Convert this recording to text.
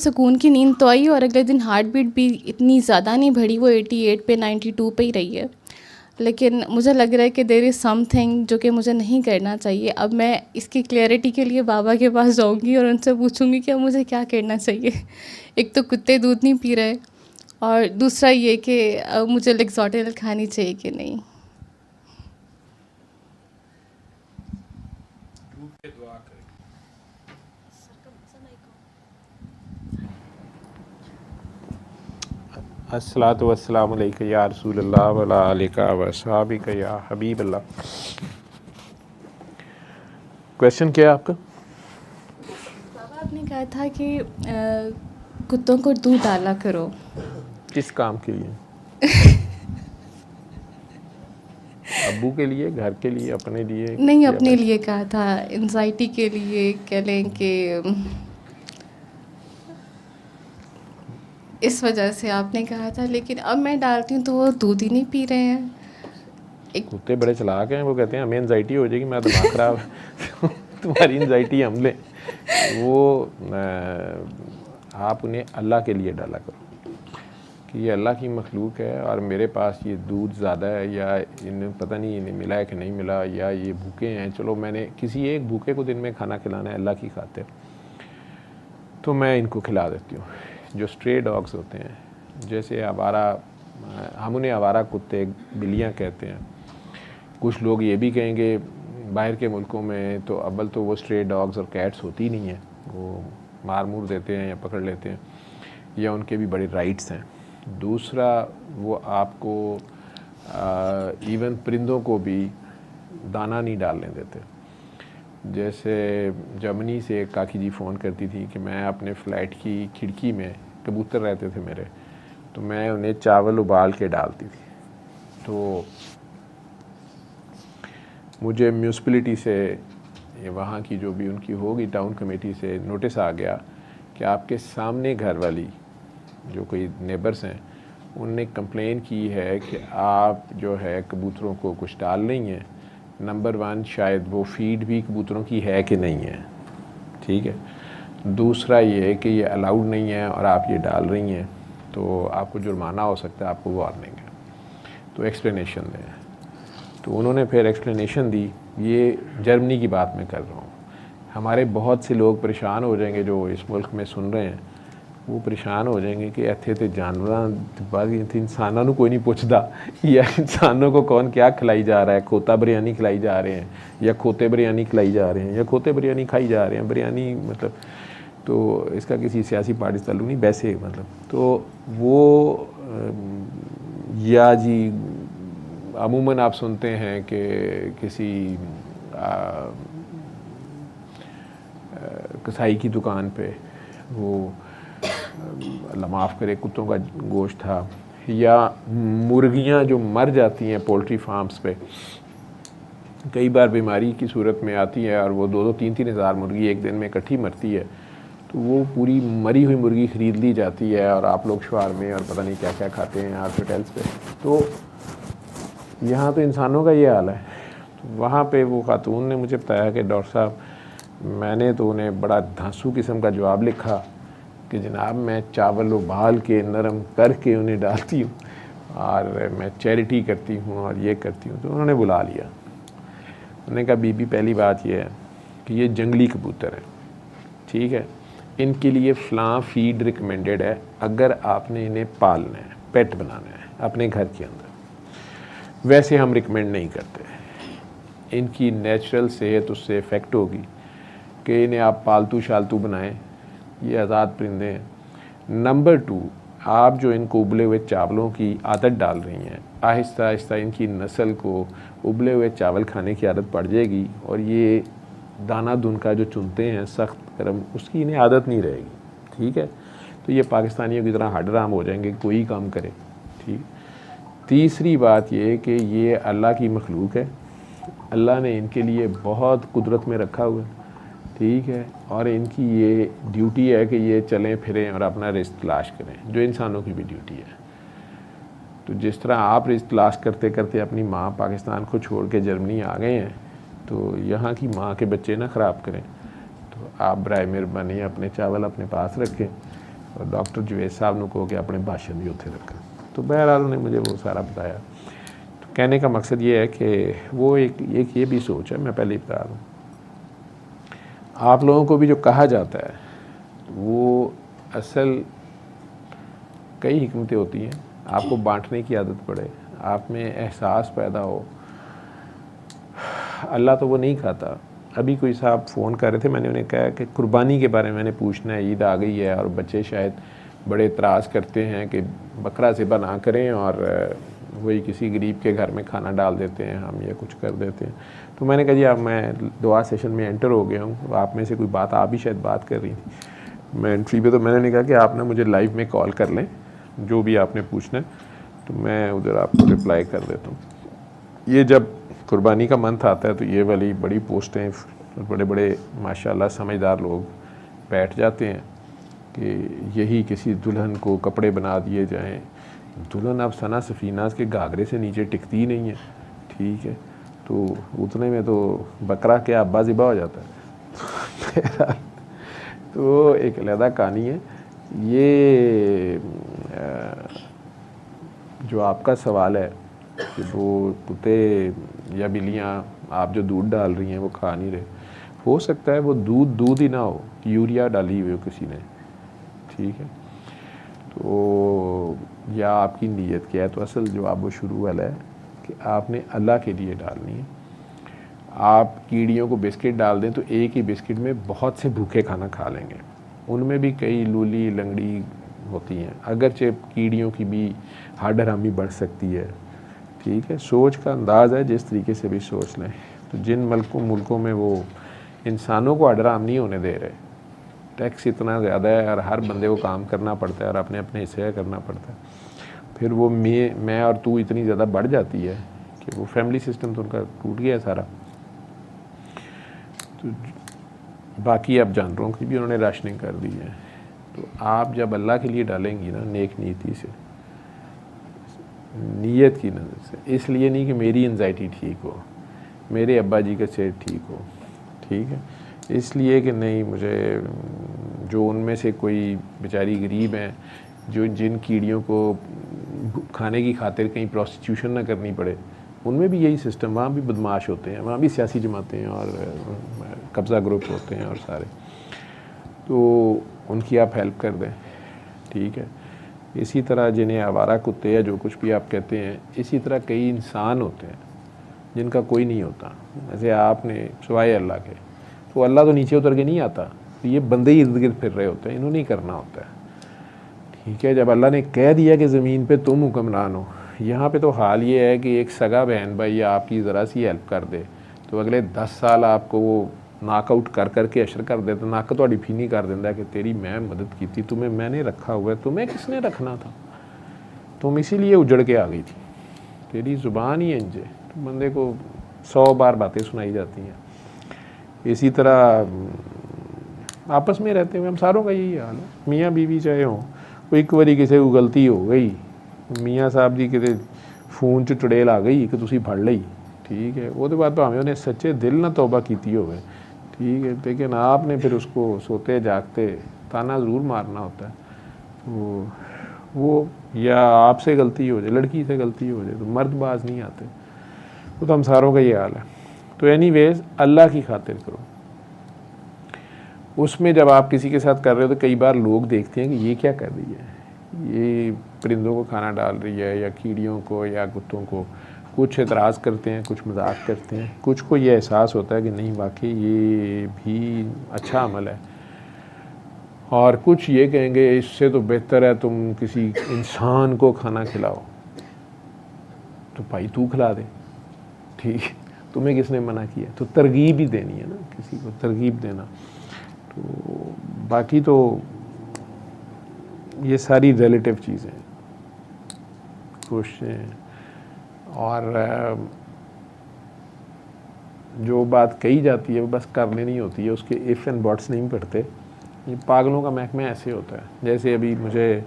सुकून की नींद तो आई और अगले दिन हार्ट बीट भी इतनी ज़्यादा नहीं बढ़ी, वो 88 पे 92 पे ही रही है। लेकिन मुझे लग रहा है कि देयर इज़ समथिंग जो कि मुझे नहीं करना चाहिए। अब मैं इसकी क्लैरिटी के लिए बाबा के पास जाऊंगी और उनसे पूछूंगी कि अब मुझे क्या करना चाहिए। एक तो कुत्ते दूध नहीं पी रहे और दूसरा ये कि मुझे लेक्सोटिल खानी चाहिए कि नहीं। अस्सलातु वस्सलामु अलैका या रसूलल्लाह व अला आलिका व अस्हाबिका या हबीबल्लाह। क्वेश्चन क्या है आपका? बाबा आपने कहा था कि कुत्तों को दूध डाला करो। किस काम के लिए? अब्बू के लिए, घर के लिए, अपने लिए? नहीं, अपने लिए कहा था, एंजाइटी के लिए कह लें कि इस वजह से आपने कहा था। लेकिन अब मैं डालती हूँ तो वो दूध ही नहीं पी रहे हैं। कुत्ते बड़े चालाक हैं, वो कहते हैं हमें एंजाइटी हो जाएगी, मेरा दिमाग ख़राब है तुम्हारी एंजाइटी हम लें। वो आप उन्हें अल्लाह के लिए डाला करो कि ये अल्लाह की मखलूक है और मेरे पास ये दूध ज़्यादा है, या इन्हें पता नहीं इन्हें मिला है कि नहीं मिला, या ये भूखे हैं। चलो मैंने किसी एक भूखे को दिन में खाना खिलाना है अल्लाह की खातिर, तो मैं इनको खिला देती हूँ। जो स्ट्रे डॉग्स होते हैं, जैसे आवारा, हम उन्हें आवारा कुत्ते, बिल्लियाँ कहते हैं। कुछ लोग ये भी कहेंगे बाहर के मुल्कों में तो अव्वल तो वो स्ट्रे डॉग्स और कैट्स होती नहीं है, वो मार मूर देते हैं या पकड़ लेते हैं, या उनके भी बड़े राइट्स हैं। दूसरा, वो आपको इवन परिंदों को भी दाना नहीं डालने देते। जैसे जर्मनी से एक काकी जी फ़ोन करती थी कि मैं अपने फ़्लैट की खिड़की में, कबूतर रहते थे मेरे, तो मैं उन्हें चावल उबाल के डालती थी। तो मुझे म्यूनसिपलिटी से, ये वहाँ की जो भी उनकी होगी टाउन कमेटी से, नोटिस आ गया कि आपके सामने घर वाली जो कोई नेबर्स हैं, उनने कंप्लेन की है कि आप जो है कबूतरों को कुछ डाल रही हैं। नंबर 1, शायद वो फीड भी कबूतरों की है कि नहीं है, ठीक है। दूसरा ये कि ये अलाउड नहीं है और आप ये डाल रही हैं तो आपको जुर्माना हो सकता है, आपको वार्निंग है, तो एक्सप्लेनेशन दें। तो उन्होंने फिर एक्सप्लेनेशन दी। ये जर्मनी की बात मैं कर रहा हूँ। हमारे बहुत से लोग परेशान हो जाएंगे जो इस मुल्क में सुन रहे हैं, वो परेशान हो जाएंगे कि इत्थे तो जानवर इंसानों को कोई नहीं पूछता, या इंसानों को कौन क्या खिलाई जा रहा है। खोता बिरयानी खिलाई जा रहे हैं, या खोते बिरयानी खिलाई जा रहे हैं, या खोते बिरयानी खाई जा रहे हैं। बिरयानी मतलब, तो इसका किसी सियासी पार्टी से ताल्लुक नहीं, वैसे मतलब। तो वो या जी अमूमन आप सुनते हैं कि किसी कसाई की दुकान पे वो अल्लाह माफ़ करे कुत्तों का गोश्त था, या मुर्गियां जो मर जाती हैं पोल्ट्री फार्म्स पे, कई बार बीमारी की सूरत में आती है और वो 2-3 हज़ार मुर्गी एक दिन में इकट्ठी मरती है, तो वो पूरी मरी हुई मुर्गी ख़रीद ली जाती है और आप लोग शुआर में और पता नहीं क्या क्या खाते हैं हॉस्पिटल्स पे। तो यहाँ तो इंसानों का ये हाल है। तो वहाँ पे वो खातून ने मुझे बताया कि डॉक्टर साहब, मैंने तो उन्हें बड़ा धांसू किस्म का जवाब लिखा कि जनाब मैं चावल उबाल के नरम करके उन्हें डालती हूँ और मैं चैरिटी करती हूँ और ये करती हूँ। तो उन्होंने बुला लिया। उन्होंने कहा बीबी, पहली बात यह है कि ये जंगली कबूतर है, ठीक है, इनके लिए फ़लाँ फीड रिकमेंडेड है अगर आपने इन्हें पालना है, पेट बनाना है अपने घर के अंदर। वैसे हम रिकमेंड नहीं करते। इनकी नेचुरल सेहत उससे इफ़ेक्ट होगी कि इन्हें आप पालतू शालतू बनाएं, ये आज़ाद परिंदे हैं। नंबर 2, आप जो इनको उबले हुए चावलों की आदत डाल रही हैं, आहिस्ता आहिस्ता इनकी नस्ल को उबले हुए चावल खाने की आदत पड़ जाएगी और ये दाना धुन का जो चुनते हैं सख्त गर्म, उसकी इन्हें आदत नहीं रहेगी, ठीक है। तो ये पाकिस्तानियों की तरह हडराम हो जाएंगे, कोई काम करे, ठीक। तीसरी बात ये कि ये अल्लाह की मखलूक है, अल्लाह ने इनके लिए बहुत कुदरत में रखा हुआ है, ठीक है, और इनकी ये ड्यूटी है कि ये चलें फिरें और अपना रिस्क तलाश करें, जो इंसानों की भी ड्यूटी है। तो जिस तरह आप रिस्क तलाश करते करते अपनी माँ पाकिस्तान को छोड़ के जर्मनी आ गए हैं, तो यहाँ की माँ के बच्चे ना ख़राब करें। तो आप बराए मेहरबानी अपने चावल अपने पास रखें, और डॉक्टर जवेद साहब ने कहो कि अपने भाषण भी उत्थे रखा। तो बहरहाल उन्होंने मुझे वो सारा बताया। तो कहने का मकसद ये है कि वो एक ये भी सोच है, मैं पहले ही बता दूँ, आप लोगों को भी जो कहा जाता है वो असल कई हिकमतें होती हैं। आपको बांटने की आदत पड़े, आप में एहसास पैदा हो। अल्लाह तो वो नहीं खाता। अभी कोई साहब फ़ोन कर रहे थे, मैंने उन्हें कहा कि कुर्बानी के बारे में मैंने पूछना है, ईद आ गई है और बच्चे शायद बड़े इतराज़ करते हैं कि बकरा ज़िबा ना करें और वही किसी गरीब के घर में खाना डाल देते हैं हम या कुछ कर देते हैं। तो मैंने कहा जी अब मैं दुआ सेशन में एंटर हो गया हूँ, आप में से कोई बात, आप भी शायद बात कर रही थी मैं एंट्री पे, तो मैंने कहा कि आप ना मुझे लाइव में कॉल कर लें, जो भी आपने पूछना है तो मैं उधर आपको रिप्लाई कर देता हूँ। ये जब कुर्बानी का मंथ आता है तो ये वाली बड़ी पोस्टें, बड़े बड़े माशाल्लाह समझदार लोग बैठ जाते हैं कि यही किसी दुल्हन को कपड़े बना दिए जाएं। दुल्हन अब सना सफ़ीना के घाघरे से नीचे टिकती नहीं है, ठीक है, तो उतने में तो बकरा क्या अब्बा ज़िबा हो जाता है। तो एक अलहदा कहानी है। ये जो आपका सवाल है कि वो कुत्ते या बिल्लियाँ आप जो दूध डाल रही हैं वो खा नहीं रहे, हो सकता है वो दूध ही ना हो, यूरिया डाली हुई हो किसी ने, ठीक है, तो या आपकी नीयत क्या है। तो असल जवाब वो शुरू वाला है कि आपने अल्लाह के लिए डालनी है। आप कीड़ियों को बिस्किट डाल दें तो एक ही बिस्किट में बहुत से भूखे खाना खा लेंगे, उनमें भी कई लूली लंगड़ी होती हैं, अगरचे कीड़ियों की भी हड हरामी बढ़ सकती है, ठीक है। सोच का अंदाज़ है, जिस तरीके से भी सोच लें। तो जिन मुल्कों में वो इंसानों को हड हराम नहीं होने दे रहे, टैक्स इतना ज़्यादा है और हर बंदे को काम करना पड़ता है और अपने अपने हिस्से करना पड़ता है, फिर वो मैं और तू इतनी ज़्यादा बढ़ जाती है कि वो फैमिली सिस्टम तो उनका टूट गया सारा। तो बाकी अब जानवरों की भी उन्होंने राशनिंग कर दी है। तो आप जब अल्लाह के लिए डालेंगी ना, नेक नीयती से, नीयत की नज़र से, इसलिए नहीं कि मेरी एंजाइटी ठीक हो, मेरे अब्बा जी का सेहत ठीक हो, ठीक है, इसलिए कि नहीं मुझे जो उनमें से कोई बेचारी गरीब हैं जो जिन कीड़ियों को खाने की खातिर कहीं प्रोस्टिट्यूशन ना करनी पड़े, उनमें भी यही सिस्टम, वहाँ भी बदमाश होते हैं, वहाँ भी सियासी जमातें हैं और कब्ज़ा ग्रुप होते हैं और सारे, तो उनकी आप हेल्प कर दें, ठीक है। इसी तरह जिन्हें आवारा कुत्ते या जो कुछ भी आप कहते हैं, इसी तरह कई इंसान होते हैं जिनका कोई नहीं होता। जैसे आपने सिवाय अल्लाह के, तो अल्लाह तो नीचे उतर के नहीं आता, तो ये बंदे ही इर्द गिर्द फिर रहे होते हैं, इन्होंने ही करना होता है, ठीक है। जब अल्लाह ने कह दिया कि ज़मीन पे तुम हुक्मरान हो, यहाँ पे तो हाल ये है कि एक सगा बहन भाई आपकी ज़रा सी हेल्प कर दे तो अगले 10 साल आपको वो नाकआउट कर करके अशर कर देता, नक तो फीनी कर देता है कि तेरी मैं मदद की थी, तुम्हें मैंने रखा हुआ है, तुम्हें किसने रखना था, तुम इसीलिए उजड़ के आ गई थी, तेरी ज़ुबान ही इंज है। तो बंदे को 100 बार बातें सुनाई जाती हैं। इसी तरह आपस में रहते हुए हम सारों का यही हाल है, मियाँ बीवी चाहे हों, वो एक बारी किसी को गलती हो गई, मियाँ साहब जी किते फोन च चुड़ेल आ गई कि तुसी फड़ लई, ठीक है, वो बाद भावें उन्हें सच्चे दिल ना तौबा की हो, ठीक है, लेकिन आपने फिर उसको सोते जागते ताना ज़रूर मारना होता है। तो वो या आपसे गलती हो जाए, लड़की से गलती हो जाए, तो मर्द बाज नहीं आते, तो हम सारों का ये हाल है। तो एनीवेज अल्लाह की खातिर करो। उसमें जब आप किसी के साथ कर रहे हो तो कई बार लोग देखते हैं कि ये क्या कर रही है, ये परिंदों को खाना डाल रही है या कीड़ियों को या कुत्तों को, कुछ एतराज़ करते हैं, कुछ मजाक करते हैं, कुछ को ये एहसास होता है कि नहीं वाकई ये भी अच्छा अमल है, और कुछ ये कहेंगे इससे तो बेहतर है तुम किसी इंसान को खाना खिलाओ, तो भाई तू खिला दे, ठीक है, तुम्हें किसने मना किया। तो तरगीब ही देनी है ना, किसी को तरगीब देना। तो बाकी तो ये सारी रिलेटिव चीज़ें कोशिशें, और जो बात कही जाती है वो बस करने नहीं होती है, उसके इफ़ एंड बट्स नहीं पढ़ते। ये पागलों का महकमा ऐसे होता है। जैसे अभी मुझे